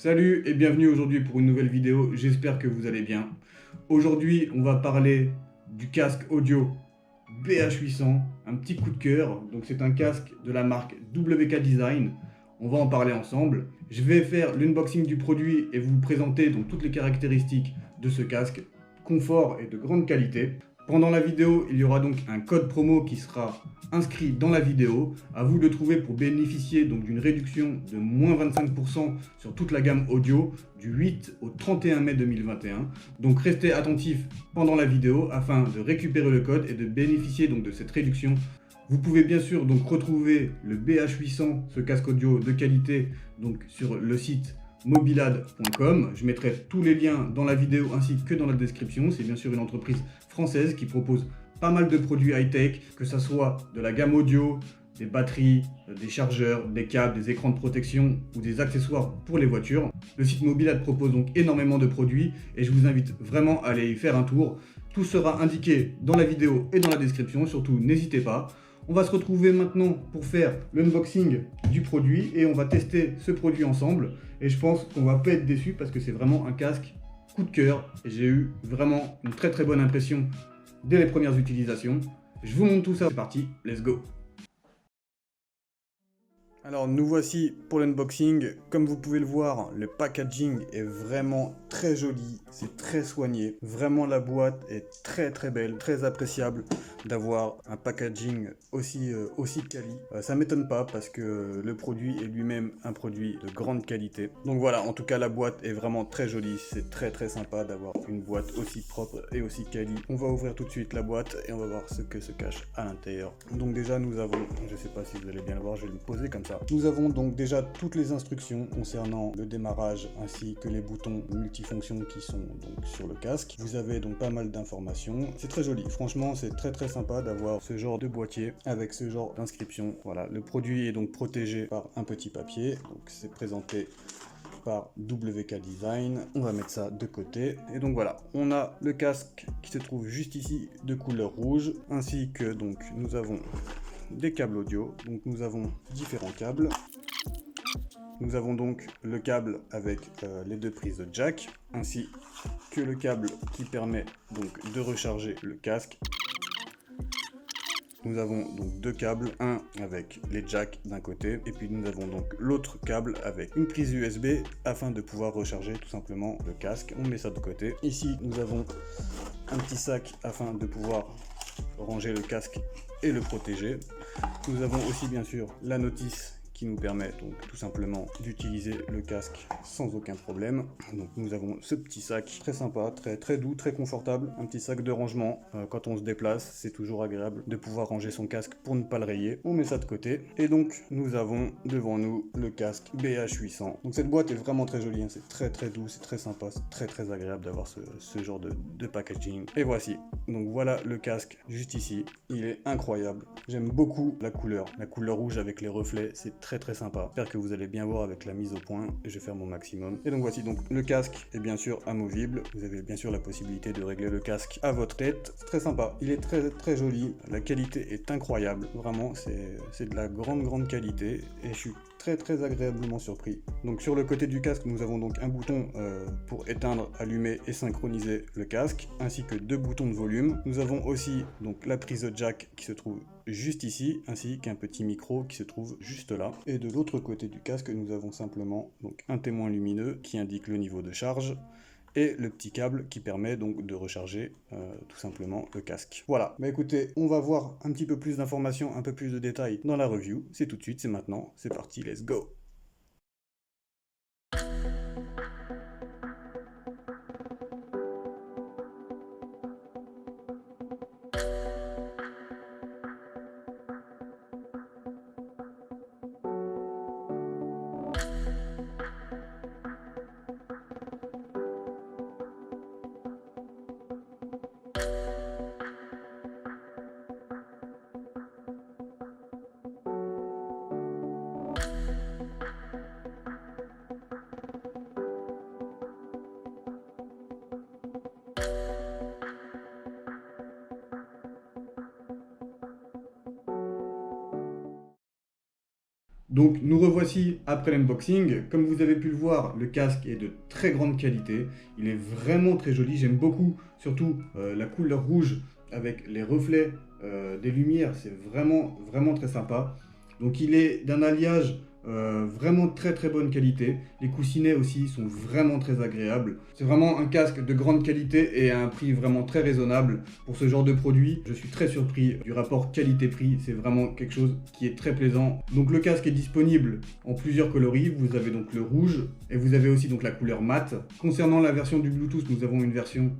Salut et bienvenue aujourd'hui pour une nouvelle vidéo, j'espère que vous allez bien. Aujourd'hui on va parler du casque audio BH800, un petit coup de cœur. Donc c'est un casque de la marque WK Design, on va en parler ensemble. Je vais faire l'unboxing du produit et vous présenter donc toutes les caractéristiques de ce casque, confort et de grande qualité. Pendant la vidéo, il y aura donc un code promo qui sera inscrit dans la vidéo. À vous de le trouver pour bénéficier donc d'une réduction de moins 25% sur toute la gamme audio du 8 au 31 mai 2021. Donc restez attentifs pendant la vidéo afin de récupérer le code et de bénéficier donc de cette réduction. Vous pouvez bien sûr donc retrouver le BH800, ce casque audio de qualité, donc sur le site mobilad.com. Je mettrai tous les liens dans la vidéo ainsi que dans la description. C'est bien sûr une entreprise française qui propose pas mal de produits high-tech, que ce soit de la gamme audio, des batteries, des chargeurs, des câbles, des écrans de protection ou des accessoires pour les voitures. Le site Mobilad propose donc énormément de produits et je vous invite vraiment à aller y faire un tour. Tout sera indiqué dans la vidéo et dans la description, surtout n'hésitez pas. On va se retrouver maintenant pour faire l'unboxing du produit et on va tester ce produit ensemble. Et je pense qu'on va pas être déçu parce que c'est vraiment un casque coup de cœur. J'ai eu vraiment une très bonne impression dès les premières utilisations. Je vous montre tout ça, c'est parti, let's go! Alors nous voici pour l'unboxing. Comme vous pouvez le voir, le packaging est vraiment très joli, c'est très soigné. Vraiment la boîte est très belle, très appréciable d'avoir un packaging aussi quali. Ça m'étonne pas parce que le produit est lui-même un produit de grande qualité. Donc voilà, en tout cas la boîte est vraiment très jolie, c'est très sympa d'avoir une boîte aussi propre et aussi quali. On va ouvrir tout de suite la boîte et on va voir ce que se cache à l'intérieur. Donc déjà nous avons, je sais pas si vous allez bien le voir, je vais le poser comme ça. Nous avons donc déjà toutes les instructions concernant le démarrage ainsi que les boutons multifonctions qui sont donc sur le casque. Vous avez donc pas mal d'informations. C'est très joli. Franchement, c'est très sympa d'avoir ce genre de boîtier avec ce genre d'inscription. Voilà, le produit est donc protégé par un petit papier. Donc c'est présenté par WK Design. On va mettre ça de côté. Et donc voilà, on a le casque qui se trouve juste ici de couleur rouge, ainsi que donc nous avons des câbles audio. Donc nous avons différents câbles. Nous avons donc le câble avec les deux prises de jack, ainsi que le câble qui permet donc de recharger le casque. Nous avons donc deux câbles, un avec les jacks d'un côté, et puis nous avons donc l'autre câble avec une prise USB afin de pouvoir recharger tout simplement le casque. On met ça de côté. Ici, nous avons un petit sac afin de pouvoir ranger le casque et le protéger. Nous avons aussi bien sûr la notice qui nous permet donc tout simplement d'utiliser le casque sans aucun problème. Donc nous avons ce petit sac très sympa, très doux, très confortable, un petit sac de rangement. Quand on se déplace, c'est toujours agréable de pouvoir ranger son casque pour ne pas le rayer. On met ça de côté et donc nous avons devant nous le casque BH800. Donc cette boîte est vraiment très jolie, hein. C'est très doux, c'est très sympa, c'est très agréable d'avoir ce genre de packaging. Et voici, donc voilà le casque juste ici, il est incroyable. J'aime beaucoup la couleur rouge avec les reflets, c'est très sympa. J'espère que vous allez bien voir avec la mise au point et je vais faire mon maximum. Et donc voici, donc le casque est bien sûr amovible. Vous avez bien sûr la possibilité de régler le casque à votre tête. C'est très sympa, il est très joli. La qualité est incroyable. Vraiment, c'est de la grande qualité et je suis très agréablement surpris. Donc sur le côté du casque, nous avons donc un bouton pour éteindre, allumer et synchroniser le casque, ainsi que deux boutons de volume. Nous avons aussi donc la prise jack qui se trouve juste ici, ainsi qu'un petit micro qui se trouve juste là. Et de l'autre côté du casque, nous avons simplement donc un témoin lumineux qui indique le niveau de charge et le petit câble qui permet donc de recharger tout simplement le casque. Voilà, bah écoutez, on va voir un petit peu plus d'informations, un peu plus de détails dans la review. C'est tout de suite, c'est maintenant, c'est parti, let's go! Donc nous revoici après l'unboxing. Comme vous avez pu le voir, le casque est de très grande qualité. Il est vraiment très joli. J'aime beaucoup, surtout la couleur rouge avec les reflets des lumières. C'est vraiment très sympa. Donc il est d'un alliage vraiment très bonne qualité. Les coussinets aussi sont vraiment très agréables. C'est vraiment un casque de grande qualité et à un prix vraiment très raisonnable pour ce genre de produit. Je suis très surpris du rapport qualité-prix. C'est vraiment quelque chose qui est très plaisant. Donc le casque est disponible en plusieurs coloris. Vous avez donc le rouge et vous avez aussi donc la couleur mat. Concernant la version du Bluetooth, nous avons une version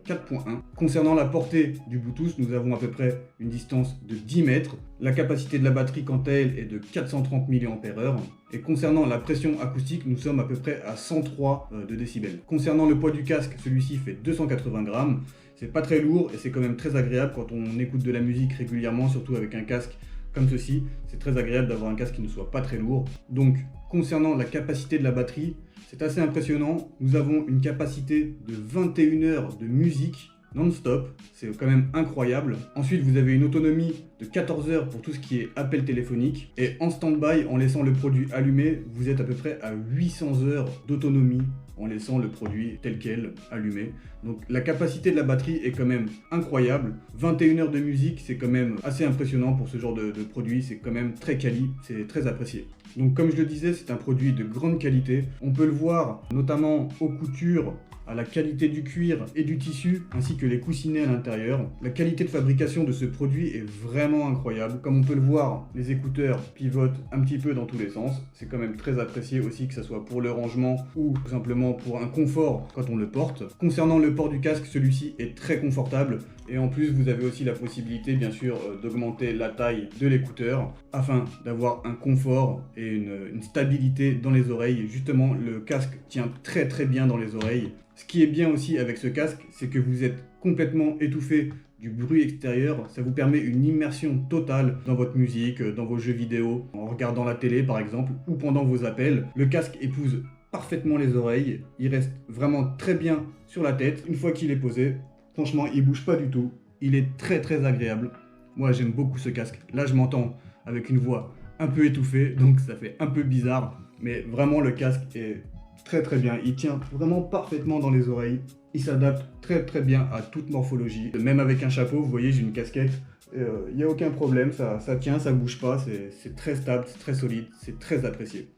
4.1. Concernant la portée du Bluetooth, nous avons à peu près une distance de 10 mètres. La capacité de la batterie, quant à elle, est de 430 mAh. Et concernant la pression acoustique, nous sommes à peu près à 103 de décibels. Concernant le poids du casque, celui-ci fait 280 grammes. C'est pas très lourd et c'est quand même très agréable quand on écoute de la musique régulièrement, surtout avec un casque comme ceci. C'est très agréable d'avoir un casque qui ne soit pas très lourd. Donc, concernant la capacité de la batterie, c'est assez impressionnant. Nous avons une capacité de 21 heures de musique non-stop, c'est quand même incroyable. Ensuite, vous avez une autonomie de 14 heures pour tout ce qui est appel téléphonique. Et en stand-by, en laissant le produit allumé, vous êtes à peu près à 800 heures d'autonomie en laissant le produit tel quel allumé. Donc la capacité de la batterie est quand même incroyable. 21 heures de musique, c'est quand même assez impressionnant pour ce genre de produit. C'est quand même très quali, c'est très apprécié. Donc comme je le disais, c'est un produit de grande qualité. On peut le voir notamment aux coutures, à la qualité du cuir et du tissu, ainsi que les coussinets à l'intérieur. La qualité de fabrication de ce produit est vraiment incroyable. Comme on peut le voir, les écouteurs pivotent un petit peu dans tous les sens. C'est quand même très apprécié aussi, que ce soit pour le rangement ou tout simplement pour un confort quand on le porte. Concernant le port du casque, celui-ci est très confortable. Et en plus, vous avez aussi la possibilité, bien sûr, d'augmenter la taille de l'écouteur afin d'avoir un confort et une stabilité dans les oreilles. Justement, le casque tient très bien dans les oreilles. Ce qui est bien aussi avec ce casque, c'est que vous êtes complètement étouffé du bruit extérieur. Ça vous permet une immersion totale dans votre musique, dans vos jeux vidéo, en regardant la télé par exemple, ou pendant vos appels. Le casque épouse parfaitement les oreilles. Il reste vraiment très bien sur la tête. Une fois qu'il est posé, franchement, il bouge pas du tout. Il est très agréable. Moi, j'aime beaucoup ce casque. Là, je m'entends avec une voix un peu étouffée, donc ça fait un peu bizarre. Mais vraiment, le casque est très bien. Il tient vraiment parfaitement dans les oreilles. Il s'adapte très bien à toute morphologie. Même avec un chapeau, vous voyez, j'ai une casquette. Il n'y a aucun problème, ça tient, ça bouge pas. C'est très stable, c'est très solide, c'est très apprécié.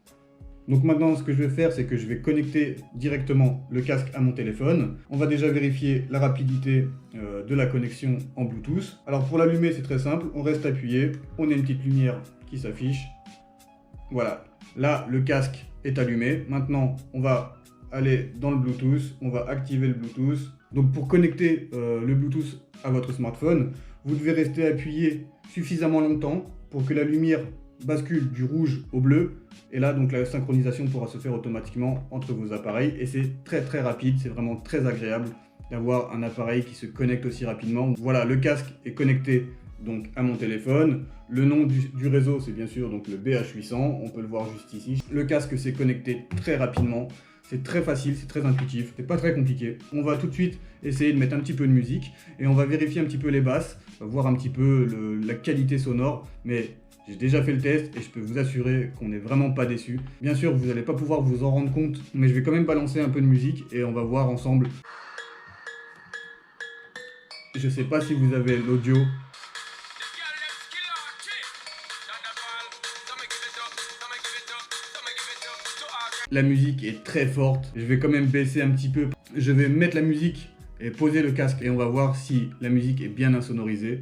Donc maintenant, ce que je vais faire, c'est que je vais connecter directement le casque à mon téléphone. On va déjà vérifier la rapidité de la connexion en Bluetooth. Alors pour l'allumer, c'est très simple. On reste appuyé, on a une petite lumière qui s'affiche. Voilà, là, le casque est allumé. Maintenant, on va aller dans le Bluetooth. On va activer le Bluetooth. Donc pour connecter le Bluetooth à votre smartphone, vous devez rester appuyé suffisamment longtemps pour que la lumière bascule du rouge au bleu. Et là, donc la synchronisation pourra se faire automatiquement entre vos appareils. Et c'est très rapide, c'est vraiment très agréable d'avoir un appareil qui se connecte aussi rapidement. Voilà, le casque est connecté donc à mon téléphone. Le nom du réseau, c'est bien sûr donc le BH800, on peut le voir juste ici. Le casque s'est connecté très rapidement. C'est très facile, c'est très intuitif, c'est pas très compliqué. On va tout de suite essayer de mettre un petit peu de musique et on va vérifier un petit peu les basses, voir un petit peu la qualité sonore, mais j'ai déjà fait le test et je peux vous assurer qu'on n'est vraiment pas déçu. Bien sûr, vous n'allez pas pouvoir vous en rendre compte, mais je vais quand même balancer un peu de musique et on va voir ensemble. Je sais pas si vous avez l'audio. La musique est très forte. Je vais quand même baisser un petit peu. Je vais mettre la musique et poser le casque et on va voir si la musique est bien insonorisée.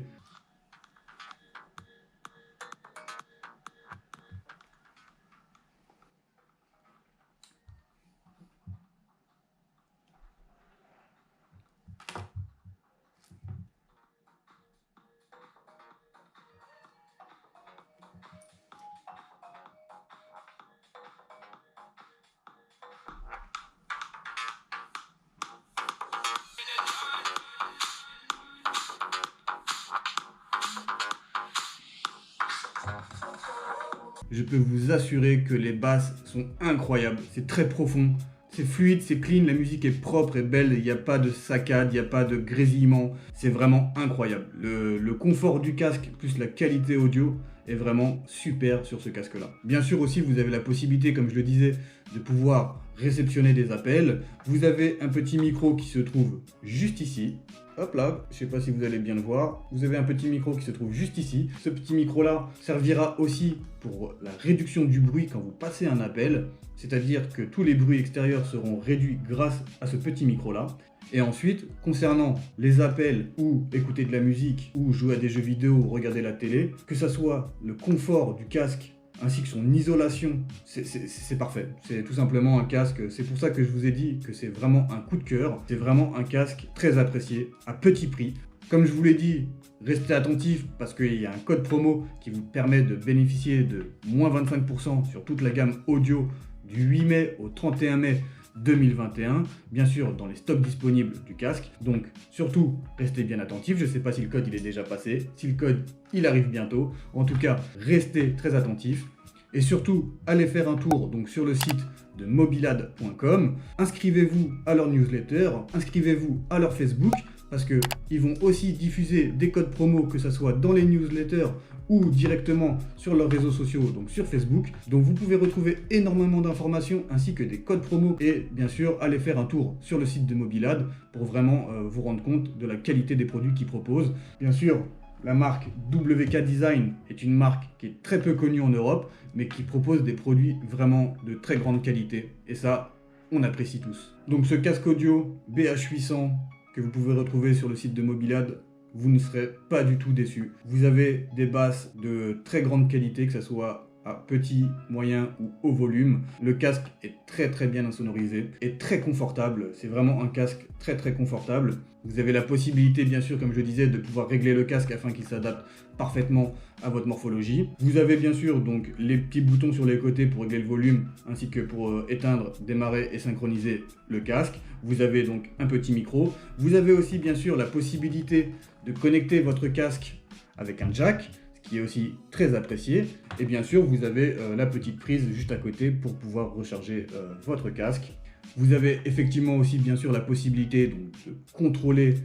Je peux vous assurer que les basses sont incroyables, c'est très profond, C'est fluide, c'est clean, la musique est propre et belle, il n'y a pas de saccade, il n'y a pas de grésillement, c'est vraiment incroyable. Le confort du casque plus la qualité audio est vraiment super sur ce casque-là. Bien sûr aussi, vous avez la possibilité, comme je le disais, de pouvoir réceptionner des appels. Vous avez un petit micro qui se trouve juste ici. Hop là, je ne sais pas si vous allez bien le voir. Vous avez un petit micro qui se trouve juste ici. Ce petit micro-là servira aussi pour la réduction du bruit quand vous passez un appel. C'est-à-dire que tous les bruits extérieurs seront réduits grâce à ce petit micro-là. Et ensuite, concernant les appels ou écouter de la musique ou jouer à des jeux vidéo ou regarder la télé, que ça soit le confort du casque ainsi que son isolation, c'est parfait. C'est tout simplement un casque, c'est pour ça que je vous ai dit que c'est vraiment un coup de cœur. C'est vraiment un casque très apprécié, à petit prix. Comme je vous l'ai dit, restez attentifs parce qu'il y a un code promo qui vous permet de bénéficier de moins 25% sur toute la gamme audio du 8 mai au 31 mai 2021, bien sûr dans les stocks disponibles du casque. Donc surtout, restez bien attentifs. Je ne sais pas si le code il est déjà passé, si le code il arrive bientôt. En tout cas, restez très attentifs. Et surtout, allez faire un tour donc, sur le site de mobilad.com. Inscrivez-vous à leur newsletter, inscrivez-vous à leur Facebook, parce qu'ils vont aussi diffuser des codes promo, que ce soit dans les newsletters ou directement sur leurs réseaux sociaux, donc sur Facebook. Donc vous pouvez retrouver énormément d'informations ainsi que des codes promo. Et bien sûr, allez faire un tour sur le site de Mobilad pour vraiment vous rendre compte de la qualité des produits qu'ils proposent. Bien sûr, la marque WK Design est une marque qui est très peu connue en Europe, mais qui propose des produits vraiment de très grande qualité. Et ça, on apprécie tous. Donc ce casque audio BH800 que vous pouvez retrouver sur le site de Mobilad, vous ne serez pas du tout déçus. Vous avez des basses de très grande qualité, que ce soit à petit, moyen ou haut volume. Le casque est très bien insonorisé et très confortable. C'est vraiment un casque très confortable. Vous avez la possibilité, bien sûr, comme je disais, de pouvoir régler le casque afin qu'il s'adapte parfaitement à votre morphologie. Vous avez bien sûr donc les petits boutons sur les côtés pour régler le volume ainsi que pour éteindre, démarrer et synchroniser le casque. Vous avez donc un petit micro. Vous avez aussi bien sûr la possibilité de connecter votre casque avec un jack, ce qui est aussi très apprécié. Et bien sûr, vous avez la petite prise juste à côté pour pouvoir recharger votre casque. Vous avez effectivement aussi bien sûr la possibilité donc, de contrôler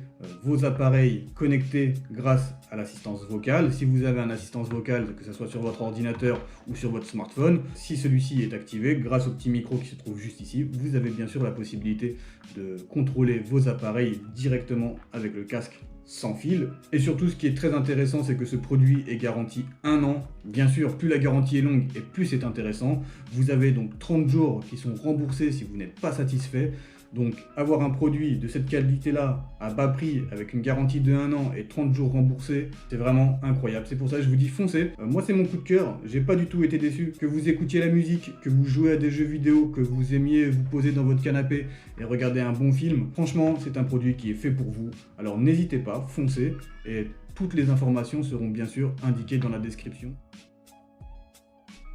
vos appareils connectés grâce à l'assistance vocale. Si vous avez un assistance vocale, que ce soit sur votre ordinateur ou sur votre smartphone, si celui-ci est activé grâce au petit micro qui se trouve juste ici, vous avez bien sûr la possibilité de contrôler vos appareils directement avec le casque sans fil. Et surtout, ce qui est très intéressant, c'est que ce produit est garanti 1 an. Bien sûr, plus la garantie est longue et plus c'est intéressant. Vous avez donc 30 jours qui sont remboursés si vous n'êtes pas satisfait. Donc avoir un produit de cette qualité-là à bas prix avec une garantie de 1 an et 30 jours remboursés, c'est vraiment incroyable. C'est pour ça que je vous dis foncez. Moi c'est mon coup de cœur, j'ai pas du tout été déçu. Que vous écoutiez la musique, que vous jouez à des jeux vidéo, que vous aimiez vous poser dans votre canapé et regarder un bon film, franchement c'est un produit qui est fait pour vous. Alors n'hésitez pas, foncez et toutes les informations seront bien sûr indiquées dans la description.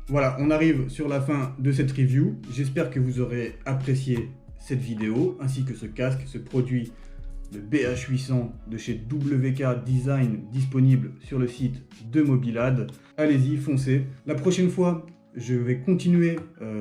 Voilà, on arrive sur la fin de cette review. J'espère que vous aurez apprécié cette vidéo, ainsi que ce casque, ce produit de BH800 de chez WK Design disponible sur le site de Mobilad. Allez-y, foncez. La prochaine fois, je vais continuer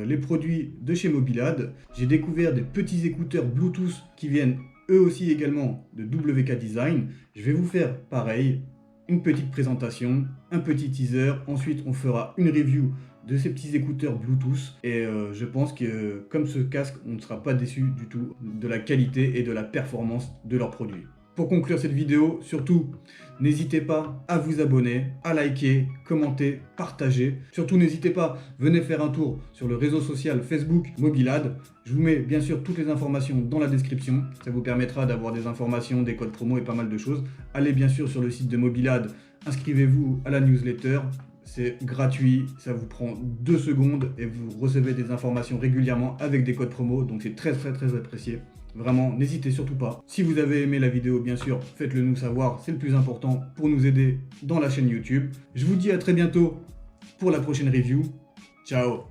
les produits de chez Mobilad. J'ai découvert des petits écouteurs Bluetooth qui viennent eux aussi également de WK Design. Je vais vous faire pareil, une petite présentation, un petit teaser. Ensuite, on fera une review de ces petits écouteurs Bluetooth et je pense que comme ce casque, on ne sera pas déçu du tout de la qualité et de la performance de leurs produits. Pour conclure cette vidéo, surtout, n'hésitez pas à vous abonner, à liker, commenter, partager. Surtout, n'hésitez pas, venez faire un tour sur le réseau social Facebook Mobilad. Je vous mets bien sûr toutes les informations dans la description. Ça vous permettra d'avoir des informations, des codes promo et pas mal de choses. Allez bien sûr sur le site de Mobilad, inscrivez-vous à la newsletter. C'est gratuit, ça vous prend 2 secondes et vous recevez des informations régulièrement avec des codes promo, donc c'est très apprécié. Vraiment, n'hésitez surtout pas. Si vous avez aimé la vidéo, bien sûr, faites-le nous savoir, c'est le plus important pour nous aider dans la chaîne YouTube. Je vous dis à très bientôt pour la prochaine review. Ciao!